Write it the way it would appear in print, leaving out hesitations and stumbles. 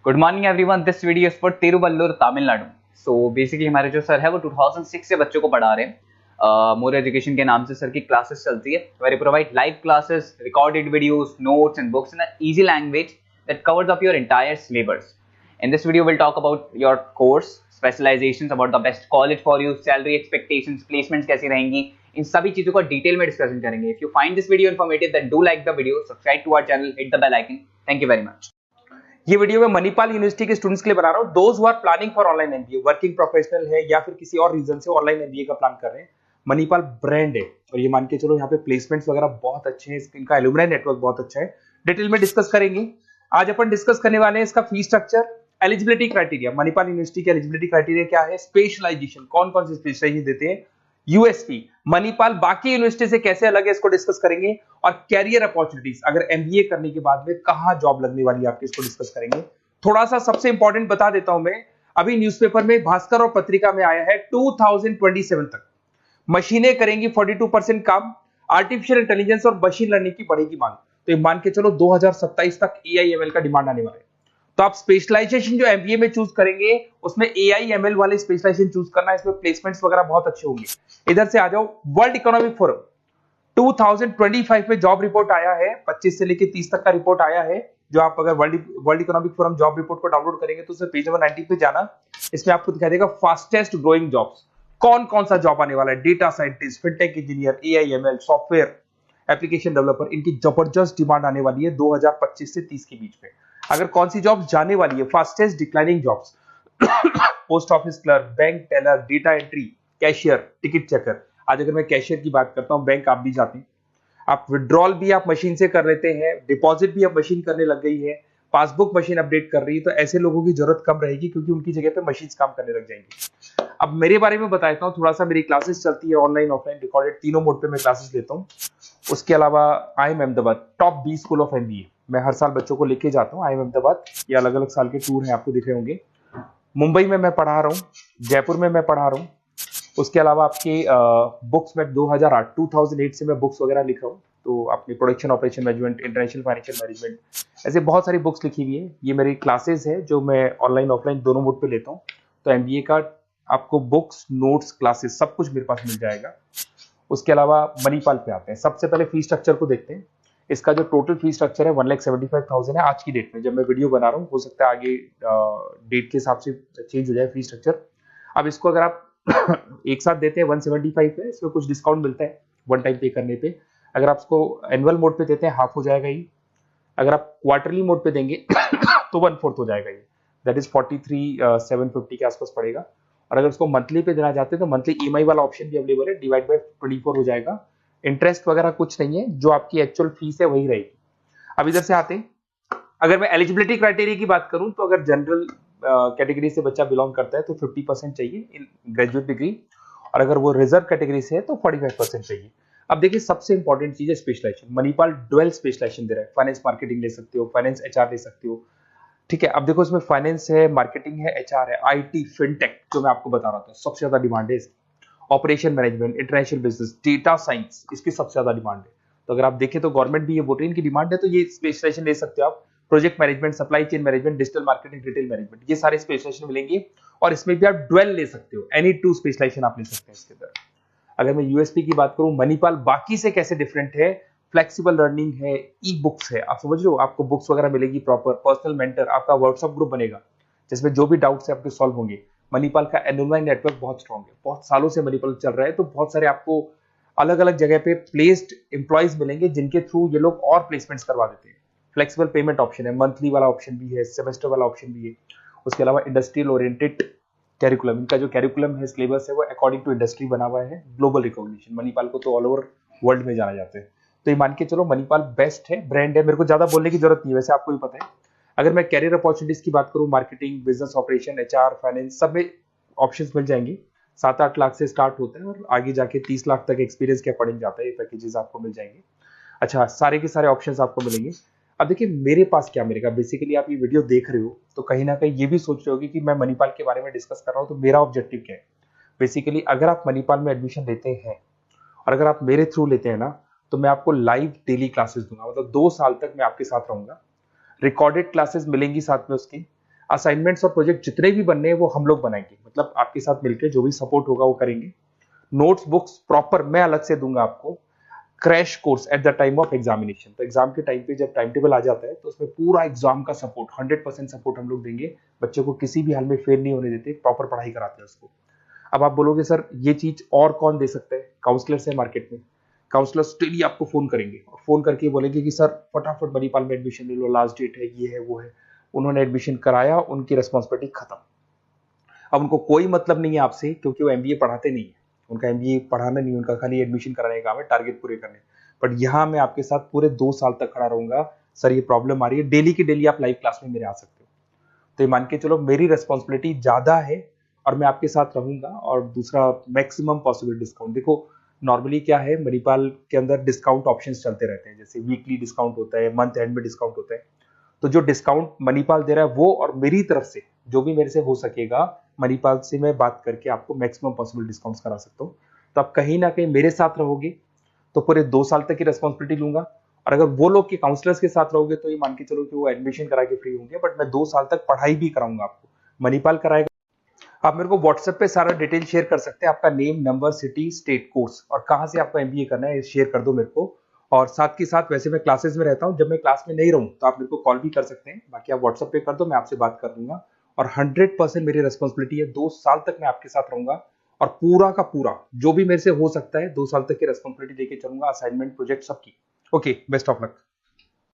Good morning everyone. This video is for Tiruvallur Tamil Nadu. So basically हमारे जो sir है वो 2006 से बच्चों को पढ़ा रहे हैं। मोर एजुकेशन के नाम से सर की क्लासेस चलती है, we're provide live classes, recorded videos, notes and books in easy language that covers up your entire syllabus. In this video, we'll talk about your course, specializations, about the best college for you, salary expectations, placements कैसी रहेंगी, इन सभी चीजों का detail में discussion करेंगे। If you find this video informative, then do like the video, subscribe to our channel, hit the bell icon. Thank you very much. ये video मैं Manipal university के स्टूडेंट्स के लिए बना रहा हूँ। Those who are planning for online MBA, working professional है या फिर किसी और रीजन से ऑनलाइन एमबीए का प्लान कर रहे हैं। मणिपाल ब्रांड है और ये मान के चलो यहाँ पे प्लेसमेंट्स वगैरह बहुत अच्छे हैं, इनका एलुमनाई नेटवर्क बहुत अच्छा है। डिटेल में डिस्कस करेंगे। आज अपन डिस्कस करने वाले हैं इसका fee structure, eligibility criteria, Manipal university के एलिजिबिलिटी क्राइटेरिया क्या है, स्पेशलाइजेशन, कौन कौन सी स्पेशलाइजेशन देते हैं, यूएसपी, मणिपाल बाकी यूनिवर्सिटी से कैसे अलग है, इसको डिस्कस करेंगे। और कैरियर अपॉर्चुनिटीज, अगर एमबीए करने के बाद में कहां जॉब लगने वाली है आपकी, इसको डिस्कस करेंगे। थोड़ा सा सबसे इंपॉर्टेंट बता देता हूं मैं, अभी न्यूज़पेपर में, भास्कर और पत्रिका में आया है 2027 तक मशीनें करेंगी 42% काम, आर्टिफिशियल इंटेलिजेंस और मशीन लर्निंग की बढ़ेगी मांग। तो ये मान के चलो 2027 तक एआईएमएल का डिमांड आने वाला है। तो आप स्पेशलाइजेशन जो एमबीए में चूज करेंगे उसमें एआईएमएल वाले स्पेशलाइजेशन चूज करना है, इसमें प्लेसमेंट्स वगैरह बहुत अच्छे होंगे। इधर से आ जाओ, वर्ल्ड इकोनॉमिक फोरम 2025 में जॉब रिपोर्ट आया है, 25 से लेके 30 तक का रिपोर्ट आया है। जो आप अगर world economic forum job report को डाउनलोड करेंगे तो उसमें पेज नंबर 90 पे जाना, इसमें आपको दिखाई देगा फास्टेस्ट ग्रोइंग जॉब्स, कौन कौन सा जॉब आने वाला है। Data scientist, fintech engineer, AIML, software application developer, इनकी जबरदस्त डिमांड आने वाली है 2025 से 30 के बीच में। अगर कौन सी जॉब जाने वाली है, fastest declining jobs, post office clerk, bank teller, data entry, cashier, ticket checker. आज अगर मैं कैशियर की बात करता हूं, बैंक आप भी जाते हैं, आप विड्रॉल भी आप मशीन से कर लेते हैं, डिपॉजिट भी अब मशीन करने लग गई है, पासबुक मशीन अपडेट कर रही है, तो ऐसे लोगों की जरूरत कम रहेगी क्योंकि उनकी जगह पे मशीन काम करने लग जाएंगी। अब मेरे बारे में बताता हूँ थोड़ा सा, मेरी क्लासेस चलती है ऑनलाइन ऑफलाइन रिकॉर्डेड, तीनों मोड पे मैं क्लासेस लेता हूँ। उसके अलावा IIM Ahmedabad top 20 school of MBA, मैं हर साल बच्चों को लेके जाता हूँ IIM अहमदाबाद। ये अलग अलग साल के टूर हैं, आपको दिख रहे होंगे। मुंबई में मैं पढ़ा रहा हूँ, जयपुर में मैं पढ़ा रहा हूँ। उसके अलावा आपके बुक्स में 2008 से मैं बुक्स वगैरह लिख रहा हूँ, तो आपने production operation management, international financial management, ऐसे बहुत सारी बुक्स लिखी हुई है। ये मेरी क्लासेस है जो मैं ऑनलाइन ऑफलाइन दोनों मोड पे लेता हूँ। तो एमबीए का आपको बुक्स, नोट्स, क्लासेस सब कुछ मेरे पास मिल जाएगा। उसके अलावा मणिपाल पे आते हैं। सबसे पहले फी स्ट्रक्चर को देखते हैं। इसका जो टोटल फी स्ट्रक्चर है 1,75,000 है आज की डेट में, जब मैं वीडियो बना रहा हूँ। हो सकता है आगे डेट के हिसाब से चेंज हो जाए फी स्ट्रक्चर। अब इसको अगर आप एक साथ देते हैं 175 पे, इसमें कुछ डिस्काउंट मिलता है वन टाइम पे करने पे। अगर आप इसको एनुअल मोड पे देते हैं हाफ हो जाएगा ये। अगर आप क्वार्टरली मोड पे देंगे तो 1/4 हो जाएगा ये, दैट इज 43,750 के आसपास पड़ेगा। और अगर उसको मंथली पे देना चाहते हैं तो मंथली ईएमआई वाला ऑप्शन भी अवेलेबल है, डिवाइड बाय 24 हो जाएगा। इंटरेस्ट वगैरह कुछ नहीं है, जो आपकी एक्चुअल फीस है वही रहेगी। अब इधर से आते हैं, अगर मैं एलिजिबिलिटी क्राइटेरिया की बात करूं तो अगर जनरल कैटेगरी से बच्चा बिलोंग करता है तो 50% चाहिए इन ग्रेजुएट डिग्री, और अगर वो रिजर्व कैटेगरी से है तो 45% चाहिए। अब देखिए, सबसे इंपॉर्टेंट चीज है स्पेशलाइजेशन। मणिपाल डुअल स्पेशलाइजेशन दे रहा है, फाइनेंस मार्केटिंग ले सकते हो, फाइनेंस एचआर ले सकते हो, ठीक है। अब देखो, इसमें फाइनेंस है, मार्केटिंग है, एचआर है, आईटी, फिनटेक, जो मैं आपको बता रहा था सबसे ज्यादा डिमांड है इसकी। Operation management, international business, data science, इसकी सबसे ज्यादा डिमांड है। तो अगर आप देखें तो गवर्नमेंट भी ये बोल रही है इनकी डिमांड है, तो ये स्पेशलाइजेशन ले सकते हो आप। Project management, supply chain management, digital marketing, retail management, ये सारे स्पेशलाइजेशन मिलेंगे। और इसमें भी आप डुअल ले सकते हो, एनी 2 स्पेशलाइजेशन आप ले सकते हैं इसके अंदर। अगर मैं यूएसपी की बात करूं, मणिपाल बाकी से कैसे डिफरेंट है, फ्लेक्सिबल लर्निंग है, ई बुक्स है, आप समझ रहे हो, आपको बुक्स वगैरह मिलेगी प्रॉपर, पर्सनल मेंटर, आपका व्हाट्सएप ग्रुप बनेगा जिसमें जो भी डाउट्स है आपके सॉल्व होंगे। मणिपाल का एलुमनाई नेटवर्क बहुत स्ट्रॉन्ग है, बहुत सालों से मणिपाल चल रहा है, तो बहुत सारे आपको अलग अलग जगह पे प्लेस्ड एम्प्लॉइज मिलेंगे जिनके थ्रू ये लोग और प्लेसमेंट्स करवा देते हैं। फ्लेक्सिबल पेमेंट ऑप्शन है, मंथली वाला ऑप्शन भी है, सेमेस्टर वाला ऑप्शन भी है। उसके अलावा इंडस्ट्रियल ओरिएंटेड कैरिकुलम, इनका जो कैरिकुलम है, सिलेबस है, वो अकॉर्डिंग टू इंडस्ट्री बना हुआ है। ग्लोबल रिकॉग्निशन, मणिपाल को तो ऑल ओवर वर्ल्ड में जाना जाता है। तो ये मान के चलो मणिपाल बेस्ट है, ब्रांड है, मेरे को ज्यादा बोलने की जरूरत नहीं है, वैसे आपको भी पता है। अगर मैं कैरियर अपॉर्चुनिटीज की बात करूं, marketing, business operation, HR, finance, सब में ऑप्शंस मिल जाएंगे। 7-8 लाख से स्टार्ट होता है और आगे जाके 30 लाख तक एक्सपीरियंस के अकॉर्डिंग जाता है, ये पैकेजेस आपको मिल जाएंगे। अच्छा, सारे के सारे ऑप्शंस आपको मिलेंगे। अब देखिए, मेरे पास क्या मिलेगा। बेसिकली आप ये वीडियो देख रहे हो तो कहीं ना कहीं ये भी सोच रहे होगे कि मैं मणिपाल के बारे में डिस्कस कर रहा हूँ, तो मेरा ऑब्जेक्टिव क्या है। बेसिकली अगर आप मणिपाल में एडमिशन लेते हैं और अगर आप मेरे थ्रू लेते हैं ना, तो मैं आपको लाइव डेली क्लासेस दूंगा, मतलब 2 साल तक मैं आपके साथ रहूंगा। रिकॉर्डेड क्लासेस मिलेंगी साथ में उसकी, असाइनमेंट्स और प्रोजेक्ट जितने भी बनने हैं वो हम लोग बनाएंगे, मतलब आपके साथ मिलकर जो भी सपोर्ट होगा वो करेंगे। नोट्स बुक्स प्रॉपर मैं अलग से दूंगा आपको। Crash course at the time of examination, तो एग्जाम के टाइम पे जब टाइम टेबल आ जाता है तो उसमें पूरा एग्जाम का सपोर्ट 100% सपोर्ट हम लोग देंगे। बच्चे को किसी भी हाल में फेल नहीं होने देते, प्रॉपर पढ़ाई कराते हैं उसको। अब आप बोलोगे सर ये चीज और कौन दे सकता है? काउंसलर्स है मार्केट में, काउंसलर्स डेली आपको फोन करेंगे और फोन करके बोलेंगे कि सर फटाफट मणिपाल में एडमिशन ले लो, लास्ट डेट है, ये है वो है। उन्होंने एडमिशन कराया, उनकी रिस्पॉन्सिबिलिटी खत्म। अब उनको कोई मतलब नहीं है आपसे, क्योंकि वो एमबीए पढ़ाते नहीं है, उनका एमबीए पढ़ाना नहीं, उनका खाली एडमिशन कराने का काम है, टारगेट पूरे करने। बट यहाँ मैं आपके साथ पूरे 2 साल तक खड़ा रहूंगा। सर ये प्रॉब्लम आ रही है, डेली की डेली आप लाइव क्लास में मेरे आ सकते हो। तो ये मान के चलो मेरी रेस्पॉन्सिबिलिटी ज्यादा है और मैं आपके साथ रहूंगा। और दूसरा, मैक्सिमम पॉसिबल डिस्काउंट। देखो नॉर्मली क्या है, मणिपाल के अंदर डिस्काउंट ऑप्शंस चलते रहते हैं, जैसे वीकली डिस्काउंट होता है, मंथ एंड में डिस्काउंट होता है। तो जो डिस्काउंट मणिपाल दे रहा है वो, और मेरी तरफ से जो भी मेरे से हो सकेगा, मणिपाल से मैं बात करके आपको मैक्सिमम पॉसिबल डिस्काउंट्स करा सकता हूँ। तो आप कहीं ना कहीं मेरे साथ रहोगे तो पूरे 2 साल तक की रेस्पॉन्सिबिलिटी लूंगा। और अगर वो लोग के काउंसलर्स के साथ रहोगे तो ये मान के चलो कि वो एडमिशन करा के फ्री होंगे, बट मैं 2 साल तक पढ़ाई भी कराऊंगा आपको, मणिपाल कराएगा। आप मेरे को व्हाट्सएप पे सारा डिटेल शेयर कर सकते हैं, आपका name, number, city, state, course और कहाँ से आपको एमबीए करना है शेयर कर दो मेरे को। और साथ के साथ वैसे मैं क्लासेस में रहता हूँ, जब मैं क्लास में नहीं रहूँ तो आप मेरे को कॉल भी कर सकते हैं, बाकी आप व्हाट्सएप पे कर दो, मैं आपसे बात कर लूंगा। और 100% मेरी रेस्पॉन्सिबिलिटी है, 2 साल तक मैं आपके साथ रहूंगा और पूरा का पूरा जो भी मेरे से हो सकता है 2 साल तक की रेस्पॉन्सिबिलिटी लेके चलूंगा, असाइनमेंट, प्रोजेक्ट सबकी। Okay, best of luck.